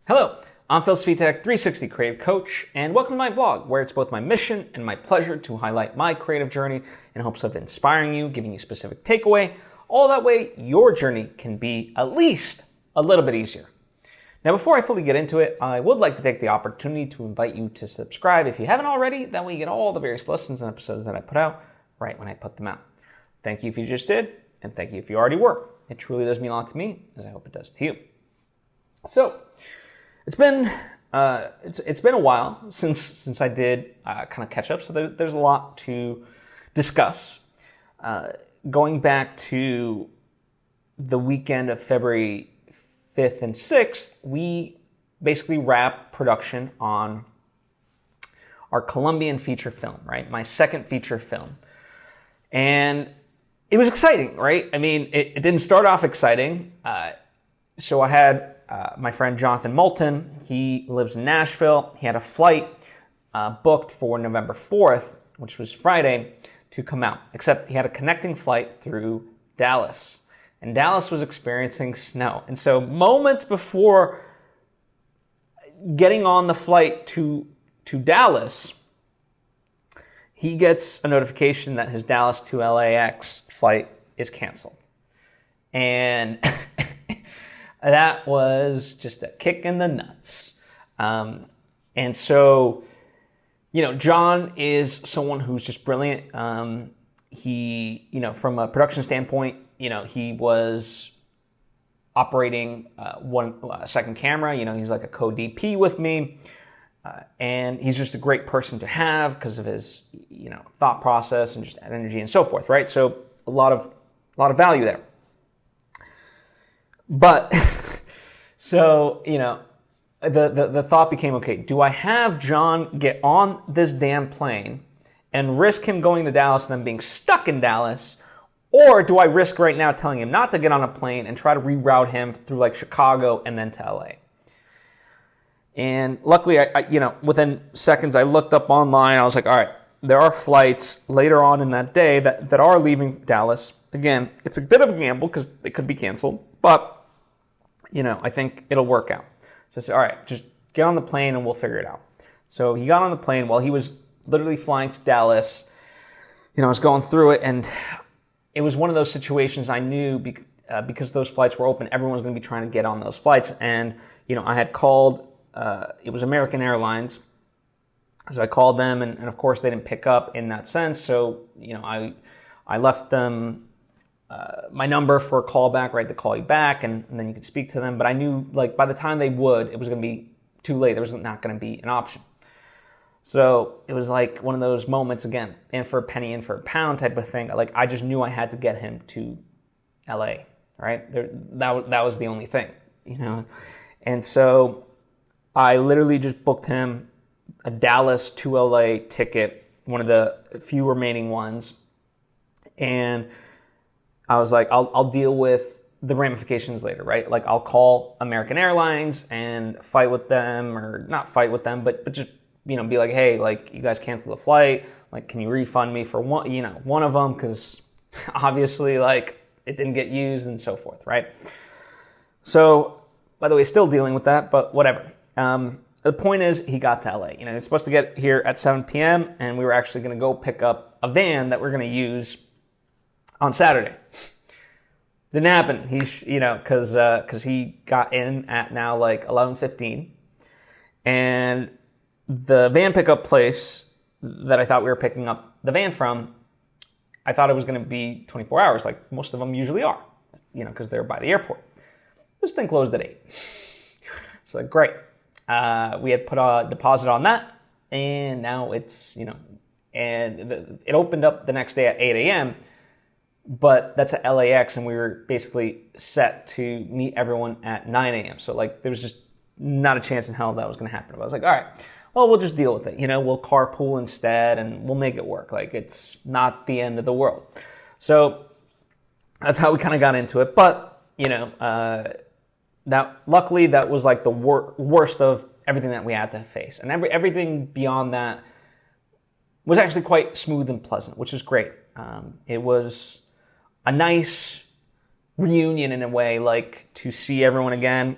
Hello, I'm Svitek, 360 creative coach, and welcome to my vlog, where it's both my mission and my pleasure to highlight my creative journey in hopes of inspiring you, giving you a specific takeaway, all that way your journey can be at least a little bit easier. Now, before I fully get into it, I would like to take the opportunity to invite you to subscribe if you haven't already. That way you get all the various lessons and episodes that I put out right when I put them out. Thank you if you just did, and thank you if you already were. It truly does mean a lot to me, as I hope it does to you. So, it's been a while since I did kind of catch up, so there's a lot to discuss. Going back to the weekend of February 5th and 6th, we basically wrapped production on our Colombian feature film, right? My second feature film. And it was exciting, right? I mean, it didn't start off exciting. So I had my friend Jonathan Moulton. He lives in Nashville. He had a flight booked for November 4th, which was Friday, to come out. Except he had a connecting flight through Dallas. And Dallas was experiencing snow. And so moments before getting on the flight to Dallas, he gets a notification that his Dallas to LAX flight is canceled. And that was just a kick in the nuts. And so, John is someone who's just brilliant. He, from a production standpoint, he was operating one second camera. He's like a co-DP with me. And he's just a great person to have because of his, thought process and just energy and so forth, right? So a lot of value there. But, so, the thought became, okay, do I have John get on this damn plane and risk him going to Dallas and then being stuck in Dallas? Or do I risk right now telling him not to get on a plane and try to reroute him through like Chicago and then to LA? And luckily, I within seconds, I looked up online. I was like, all right, there are flights later on in that day that are leaving Dallas. Again, it's a bit of a gamble because they could be canceled, but I think it'll work out. Just all right, just get on the plane and we'll figure it out. So he got on the plane while he was literally flying to Dallas. I was going through it, and it was one of those situations I knew because those flights were open, everyone was going to be trying to get on those flights. And, I had called, it was American Airlines. So I called them, and of course they didn't pick up in that sense. So, I left them my number for a call back, right, to call you back, and then you could speak to them. But I knew, like, by the time they would, it was going to be too late. There was not going to be an option. So it was like one of those moments, again, in for a penny, in for a pound type of thing. Like, I just knew I had to get him to LA, right? That was the only thing, And so I literally just booked him a Dallas to LA ticket, one of the few remaining ones. And I was like, I'll deal with the ramifications later, right? Like, I'll call American Airlines and fight with them, or not fight with them, but just, be like, hey, like, you guys canceled the flight. Like, can you refund me for one of them? Because obviously, like, it didn't get used and so forth, right? So, by the way, still dealing with that, but whatever. The point is, he got to LA. He was supposed to get here at 7 p.m., and we were actually going to go pick up a van that we're going to use on Saturday. Didn't happen. Because he got in at now like 11:15, and the van pickup place that I thought we were picking up the van from, I thought it was going to be 24 hours, like most of them usually are, because they're by the airport. This thing closed at 8. So like, great. We had put a deposit on that, and now it's, and it opened up the next day at 8 a.m., but that's at LAX, and we were basically set to meet everyone at 9 a.m. So, like, there was just not a chance in hell that was going to happen. But I was like, all right, well, we'll just deal with it. We'll carpool instead, and we'll make it work. Like, it's not the end of the world. So that's how we kind of got into it. But, luckily, that was like the worst of everything that we had to face. And everything beyond that was actually quite smooth and pleasant, which was great. It was a nice reunion in a way, like to see everyone again.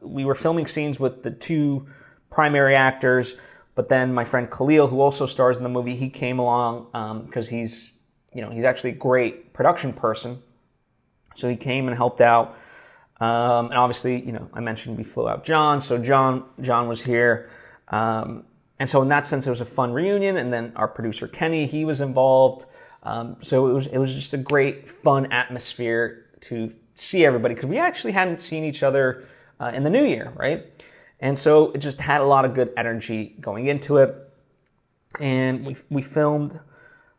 we were filming scenes with the two primary actors, but then my friend Khalil, who also stars in the movie, he came along because he's actually a great production person. So he came and helped out. And obviously, I mentioned we flew out John. So John was here. And so in that sense, it was a fun reunion. And then our producer, Kenny, he was involved. So it was just a great, fun atmosphere to see everybody, because we actually hadn't seen each other in the new year, right? And so it just had a lot of good energy going into it. And we filmed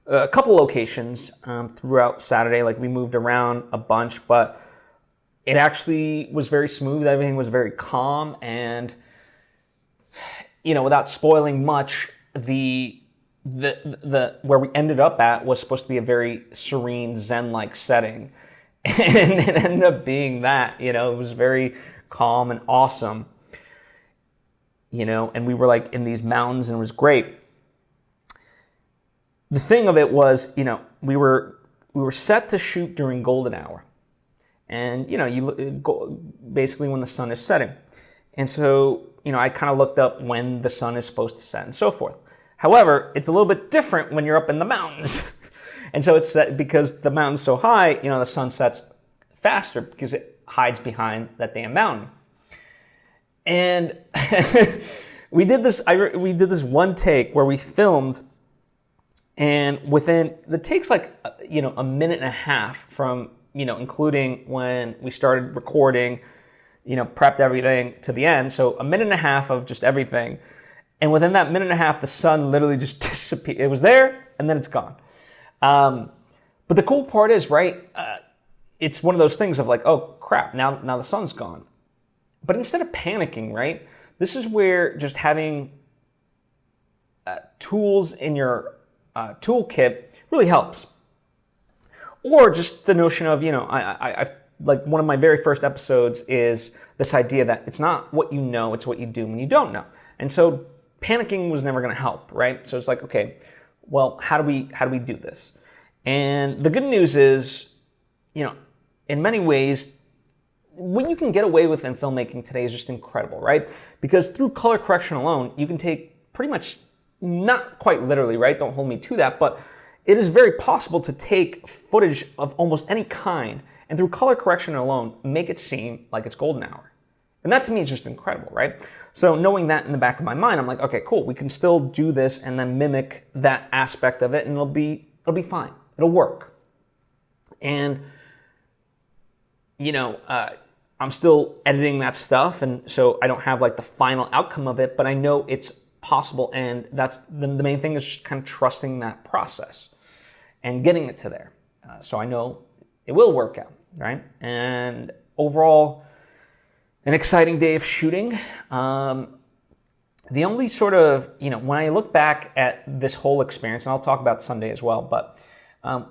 a couple locations throughout Saturday. Like, we moved around a bunch, but it actually was very smooth. Everything was very calm, and without spoiling much, the where we ended up at was supposed to be a very serene, Zen-like setting, and it ended up being that. It was very calm and awesome. And we were like in these mountains, and it was great. The thing of it was, we were set to shoot during golden hour, and you go basically when the sun is setting, and so I kind of looked up when the sun is supposed to set and so forth. However, it's a little bit different when you're up in the mountains, and so it's set because the mountain's so high. The sun sets faster because it hides behind that damn mountain. And we did this. We did this one take where we filmed. And within the takes, like, a minute and a half from, including when we started recording, prepped everything to the end. So a minute and a half of just everything. And within that minute and a half, the sun literally just disappeared. It was there, and then it's gone. But the cool part is, right, it's one of those things of like, oh, crap, now the sun's gone. But instead of panicking, right, this is where just having tools in your toolkit really helps. Or just the notion of, I like one of my very first episodes is this idea that it's not what you know, it's what you do when you don't know. And so panicking was never going to help, right? So it's like, okay, well, how do we do this? And the good news is, in many ways, what you can get away with in filmmaking today is just incredible, right? Because through color correction alone, you can take pretty much, not quite literally, right? Don't hold me to that, but it is very possible to take footage of almost any kind and through color correction alone, make it seem like it's golden hour. And that to me is just incredible, right? So knowing that in the back of my mind, I'm like, okay, cool. We can still do this and then mimic that aspect of it, and it'll be fine. It'll work. And, I'm still editing that stuff, and so I don't have like the final outcome of it, but I know it's possible, and that's the main thing is just kind of trusting that process and getting it to there. So I know it will work out, right? And overall, an exciting day of shooting. The only sort of, when I look back at this whole experience, and I'll talk about Sunday as well, but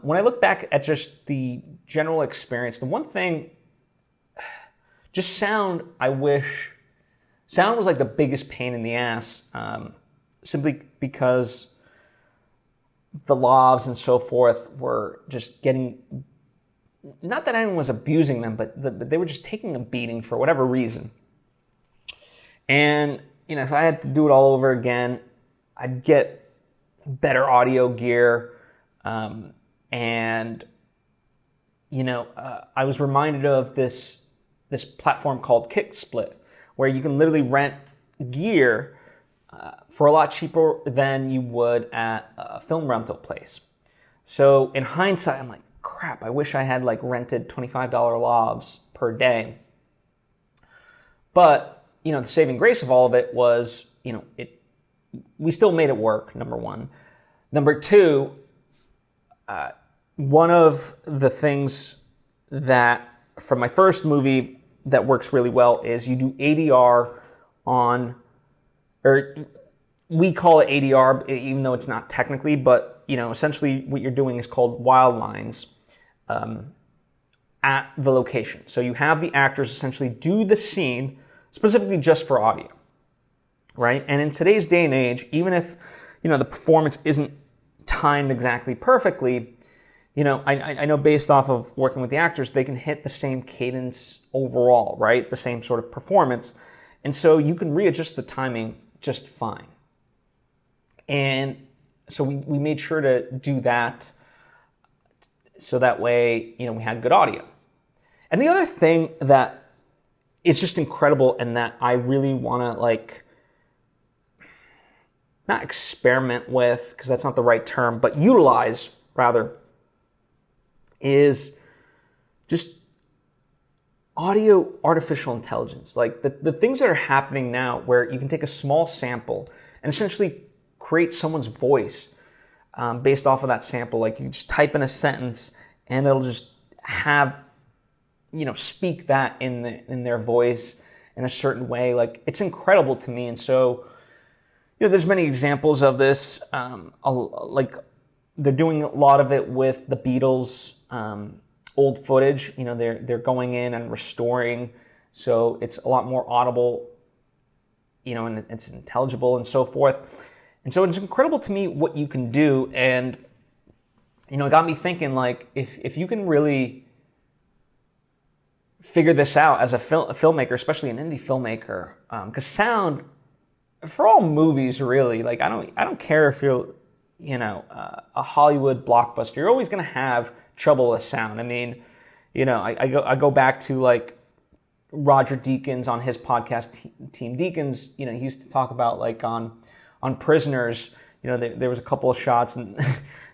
when I look back at just the general experience, the one thing, just sound, sound was like the biggest pain in the ass, simply because the lavs and so forth were just getting, not that anyone was abusing them, but they were just taking a beating for whatever reason. And, if I had to do it all over again, I'd get better audio gear. And, I was reminded of this platform called KickSplit, where you can literally rent gear for a lot cheaper than you would at a film rental place. So in hindsight, I'm like, crap, I wish I had rented $25 lavs per day. But, the saving grace of all of it was, we still made it work, number one. Number two, one of the things that, from my first movie, that works really well is you do ADR on, or we call it ADR, even though it's not technically, but, essentially what you're doing is called wild lines at the location. So you have the actors essentially do the scene specifically just for audio, right? And in today's day and age, even if, the performance isn't timed exactly perfectly, I know based off of working with the actors, they can hit the same cadence overall, right? The same sort of performance. And so you can readjust the timing just fine. And so we made sure to do that so that way, we had good audio. And the other thing that is just incredible and that I really want to not experiment with, because that's not the right term, but utilize rather, is just audio artificial intelligence. Like the things that are happening now where you can take a small sample and essentially create someone's voice based off of that sample. Like you can just type in a sentence and it'll just have, speak that in their voice in a certain way. Like it's incredible to me. And so, there's many examples of this. Like they're doing a lot of it with the Beatles old footage. They're going in and restoring, so it's a lot more audible, and it's intelligible and so forth. And so it's incredible to me what you can do. And it got me thinking, like, if you can really figure this out as a filmmaker, especially an indie filmmaker, because sound, for all movies, really, like I don't care if you're a Hollywood blockbuster, you're always going to have trouble with sound. I mean, I go back to like Roger Deakins on his podcast, Team Deakins. He used to talk about like on Prisoners. There was a couple of shots and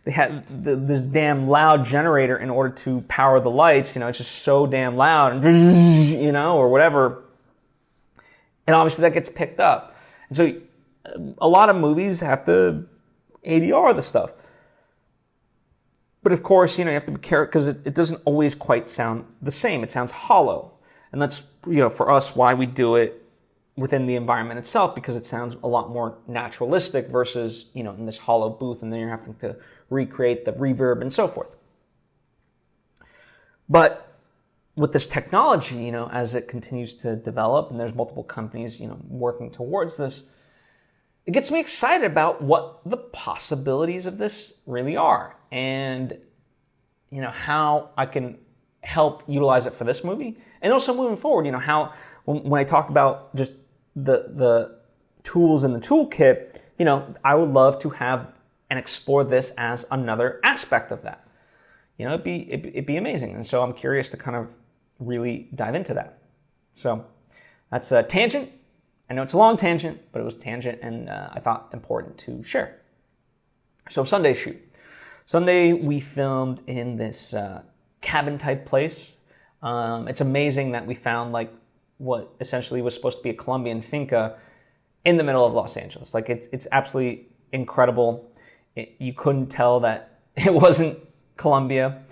they had this damn loud generator in order to power the lights. It's just so damn loud, and or whatever. And obviously that gets picked up. And so a lot of movies have to ADR the stuff. But of course, you have to be careful because it doesn't always quite sound the same. It sounds hollow. And that's, for us, why we do it within the environment itself, because it sounds a lot more naturalistic versus, in this hollow booth, and then you're having to recreate the reverb and so forth. But with this technology, as it continues to develop, and there's multiple companies, working towards this, it gets me excited about what the possibilities of this really are, and how I can help utilize it for this movie, and also moving forward. How when I talked about just the tools in the toolkit, I would love to have and explore this as another aspect of that. It'd be amazing, and so I'm curious to kind of really dive into that. So that's a tangent. I know it's a long tangent, but it was tangent, and I thought important to share. So Sunday shoot. Sunday we filmed in this cabin type place. It's amazing that we found like what essentially was supposed to be a Colombian finca in the middle of Los Angeles. Like it's absolutely incredible. You couldn't tell that it wasn't Colombia,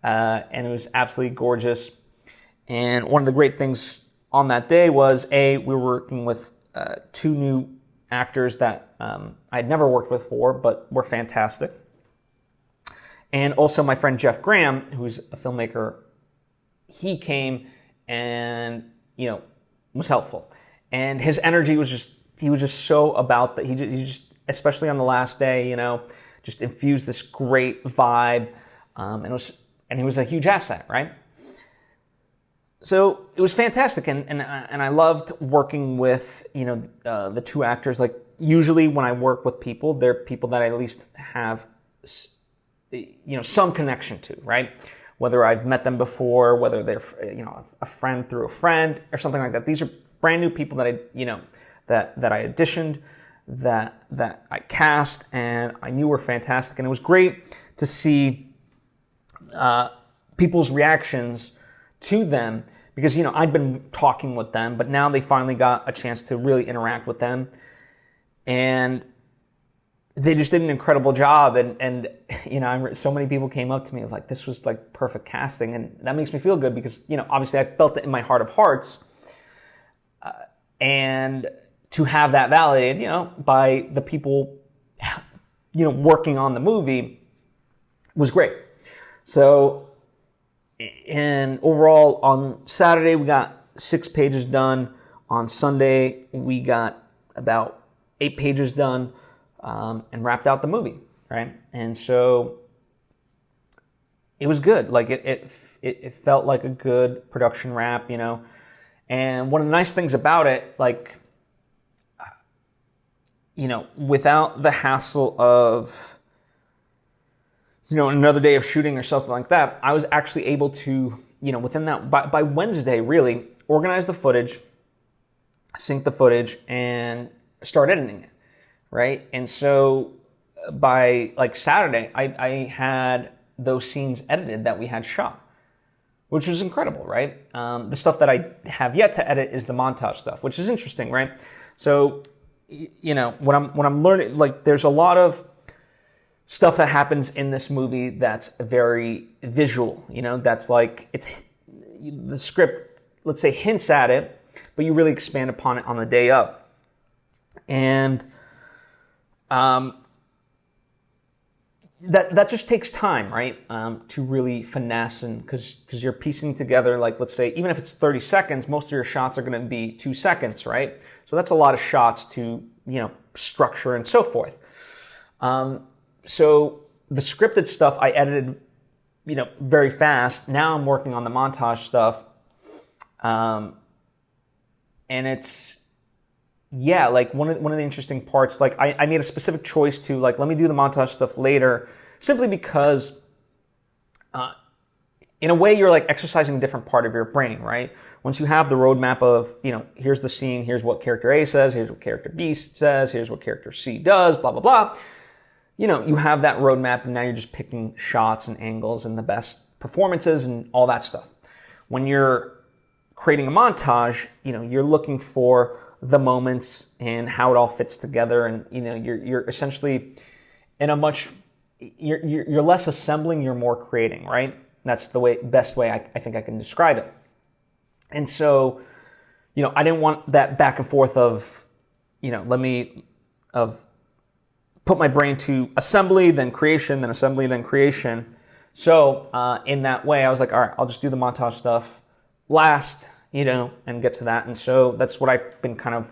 and it was absolutely gorgeous. And one of the great things on that day was, we were working with two new actors that I'd never worked with before, but were fantastic. And also my friend Jeff Graham, who's a filmmaker, he came and, was helpful. And his energy was he was just so about that. He just, especially on the last day, just infused this great vibe. And he was a huge asset, right? So it was fantastic, and I loved working with the two actors. Like usually when I work with people, they're people that I at least have some connection to, right? Whether I've met them before, whether they're a friend through a friend or something like that. These are brand new people that I that I auditioned, that I cast, and I knew were fantastic, and it was great to see people's reactions to them, because I'd been talking with them, but now they finally got a chance to really interact with them, and they just did an incredible job. And so many people came up to me like, this was like perfect casting, and that makes me feel good because obviously I felt it in my heart of hearts, and to have that validated by the people working on the movie was great. So. And overall, on Saturday, we got 6 pages done. On Sunday, we got about 8 pages done and wrapped out the movie, right? And so it was good. Like it felt like a good production wrap, And one of the nice things about it, like, without the hassle of, another day of shooting or something like that, I was actually able to, within that, by Wednesday, really organize the footage, sync the footage, and start editing it, right? And so by like Saturday, I had those scenes edited that we had shot, which was incredible, right? The stuff that I have yet to edit is the montage stuff, which is interesting, right? So, when I'm learning, like, there's a lot of stuff that happens in this movie that's very visual, that's like, it's the script, let's say, hints at it, but you really expand upon it on the day of. And that just takes time, right? To really finesse, and because you're piecing together, like, let's say, even if it's 30 seconds, most of your shots are going to be 2 seconds, right? So that's a lot of shots to, structure and so forth. So the scripted stuff I edited, very fast. Now I'm working on the montage stuff. And it's, like one of the interesting parts, like I made a specific choice to, like, let me do the montage stuff later, simply because in a way you're like exercising a different part of your brain, right? Once you have the roadmap of, here's the scene, here's what character A says, here's what character B says, here's what character C does, blah, blah, blah. You have that roadmap, and now you're just picking shots and angles and the best performances and all that stuff. When you're creating a montage, you're looking for the moments and how it all fits together, and you're essentially in a much you're less assembling, you're more creating, right? That's the best way I think I can describe it. And so, I didn't want that back and forth of, put my brain to assembly, then creation, then assembly, then creation. So in that way, I was like, all right, I'll just do the montage stuff last, and get to that. And so that's what I've been kind of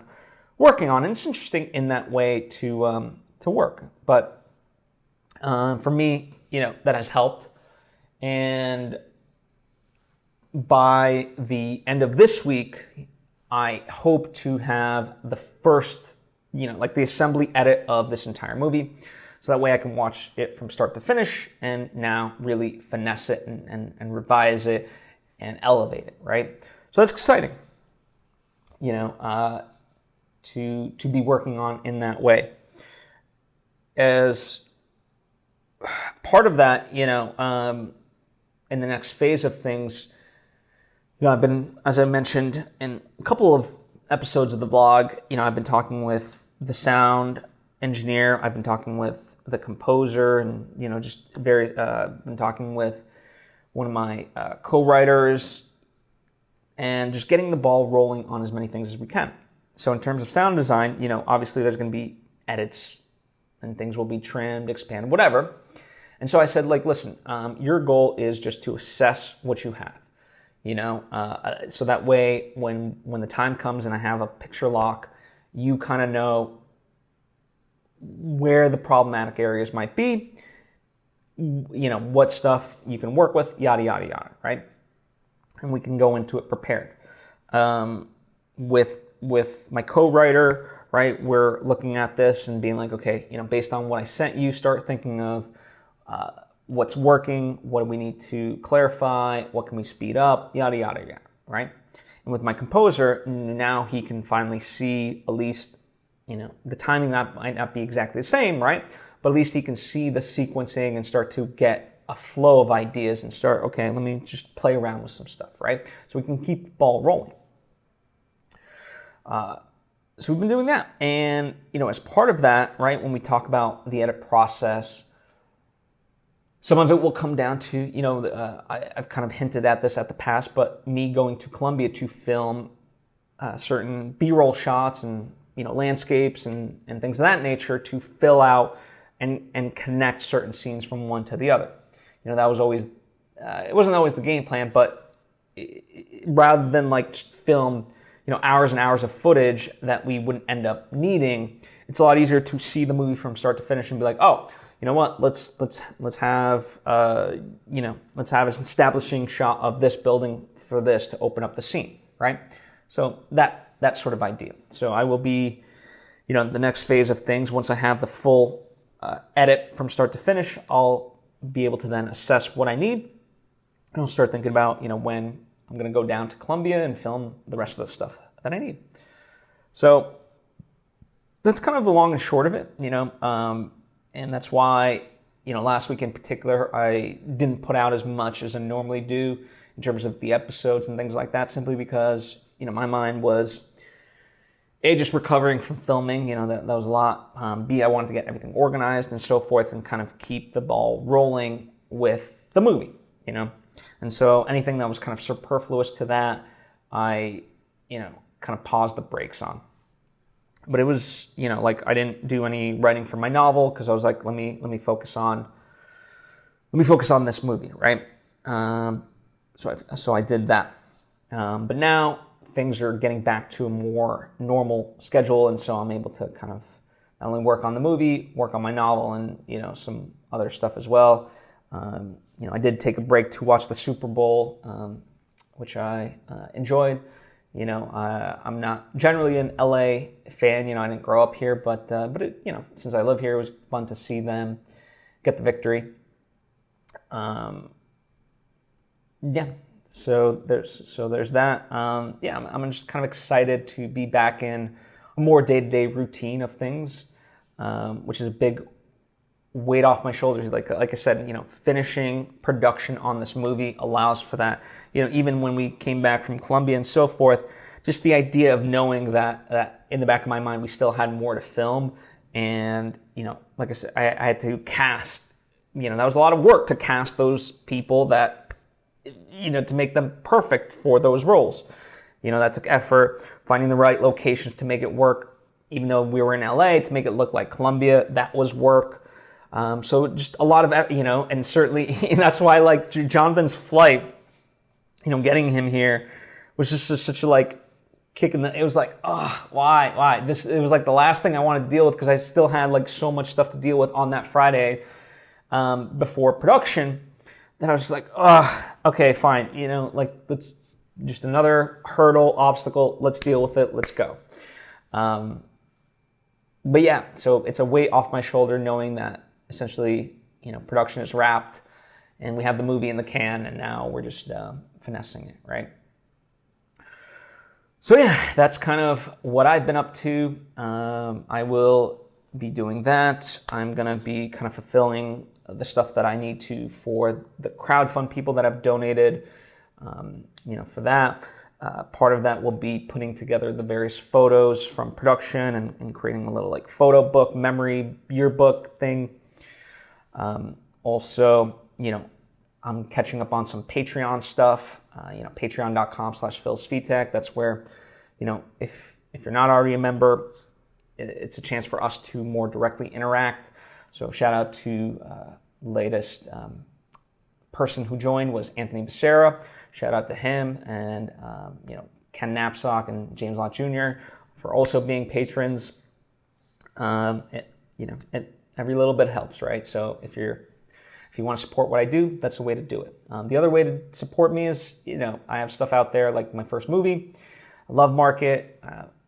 working on. And it's interesting in that way to work. But for me, that has helped. And by the end of this week, I hope to have the first, like the assembly edit of this entire movie. So that way I can watch it from start to finish and now really finesse it and revise it and elevate it, right? So that's exciting, to be working on in that way. As part of that, in the next phase of things, I've been, as I mentioned in a couple of episodes of the vlog, I've been talking with the sound engineer, I've been talking with the composer, and, just been talking with one of my co-writers, and just getting the ball rolling on as many things as we can. So in terms of sound design, obviously there's going to be edits and things will be trimmed, expanded, whatever. And so I said, like, listen, your goal is just to assess what you have, so that way when the time comes and I have a picture lock, you kind of know where the problematic areas might be, what stuff you can work with, yada, yada, yada, right? And we can go into it prepared. With my co-writer, right, we're looking at this and being like, okay, based on what I sent you, start thinking of what's working, what do we need to clarify, what can we speed up, yada, yada, yada, right? And with my composer, now he can finally see at least, the timing might not be exactly the same, right? But at least he can see the sequencing and start to get a flow of ideas and start, okay, let me just play around with some stuff, right? So we can keep the ball rolling. So we've been doing that. And, as part of that, right, when we talk about the edit process, some of it will come down to, I've kind of hinted at this at the past, but me going to Colombia to film certain B-roll shots and, landscapes and things of that nature to fill out and connect certain scenes from one to the other. That was always, it wasn't always the game plan, but rather than like just film, hours and hours of footage that we wouldn't end up needing, it's a lot easier to see the movie from start to finish and be like, oh, you know what, let's have let's have an establishing shot of this building for this to open up the scene, right? So that sort of idea. So I will be, the next phase of things, once I have the full edit from start to finish, I'll be able to then assess what I need, and I'll start thinking about, when I'm going to go down to Columbia and film the rest of the stuff that I need. So that's kind of the long and short of it, and that's why, last week in particular, I didn't put out as much as I normally do in terms of the episodes and things like that, simply because, my mind was, A, just recovering from filming, that was a lot. B, I wanted to get everything organized and so forth and kind of keep the ball rolling with the movie, And so anything that was kind of superfluous to that, I, kind of paused the brakes on. But it was, I didn't do any writing for my novel because I was like, let me focus on this movie, right? So I did that. But now things are getting back to a more normal schedule, and so I'm able to kind of not only work on the movie, work on my novel, and some other stuff as well. I did take a break to watch the Super Bowl, which I enjoyed. I'm not generally an LA fan. I didn't grow up here, but it, since I live here, it was fun to see them get the victory. So there's that. I'm just kind of excited to be back in a more day-to-day routine of things, which is a big weight off my shoulders. Like I said, finishing production on this movie allows for that. Even when we came back from Columbia and so forth, just the idea of knowing that in the back of my mind we still had more to film, and like I said, I had to cast. That was a lot of work to cast those people that, to make them perfect for those roles. That took effort, finding the right locations to make it work. Even though we were in LA, to make it look like Columbia, that was work. So just a lot of, and certainly that's why like Jonathan's flight, getting him here was just such a kick in the, it was like, why? It was like the last thing I wanted to deal with because I still had like so much stuff to deal with on that Friday before production that I was just like, okay, fine. Let's just another hurdle, obstacle. Let's deal with it. Let's go. But yeah, so it's a weight off my shoulder knowing that essentially, production is wrapped and we have the movie in the can, and now we're just finessing it, right? So yeah, that's kind of what I've been up to. I will be doing that. I'm going to be kind of fulfilling the stuff that I need to for the crowdfund people that have donated, for that. Part of that will be putting together the various photos from production and creating a little photo book, memory yearbook thing. Also, I'm catching up on some Patreon stuff, patreon.com/Svitek. That's where, if you're not already a member, it's a chance for us to more directly interact. So shout out to latest person who joined was Anthony Becerra. Shout out to him and Ken Knapsack and James Lott Jr. for also being patrons. Every little bit helps, right? So if you want to support what I do, that's the way to do it. The other way to support me is, I have stuff out there like my first movie, Love Market,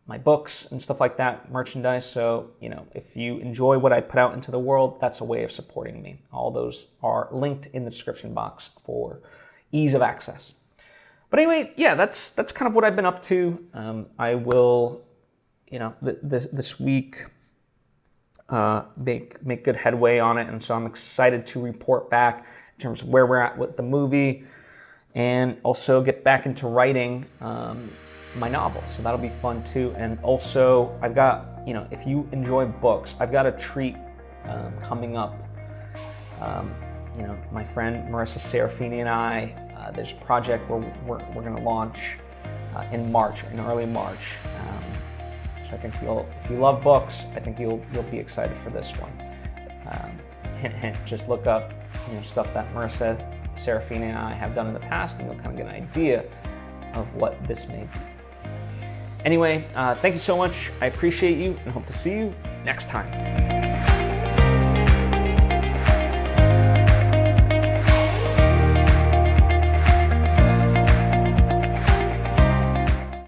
my books and stuff like that, merchandise. So, if you enjoy what I put out into the world, that's a way of supporting me. All those are linked in the description box for ease of access. But anyway, yeah, that's kind of what I've been up to. I will, this week make good headway on it, and so I'm excited to report back in terms of where we're at with the movie, and also get back into writing my novel. So that'll be fun too. And also, I've got, if you enjoy books, I've got a treat coming up. My friend Marissa Serafini and I, there's a project where we're going to launch in early March. So I think if you love books, I think you'll be excited for this one. Hint, hint. Just look up stuff that Marissa Serafini and I have done in the past, and you'll kind of get an idea of what this may be. Anyway, thank you so much. I appreciate you and hope to see you next time.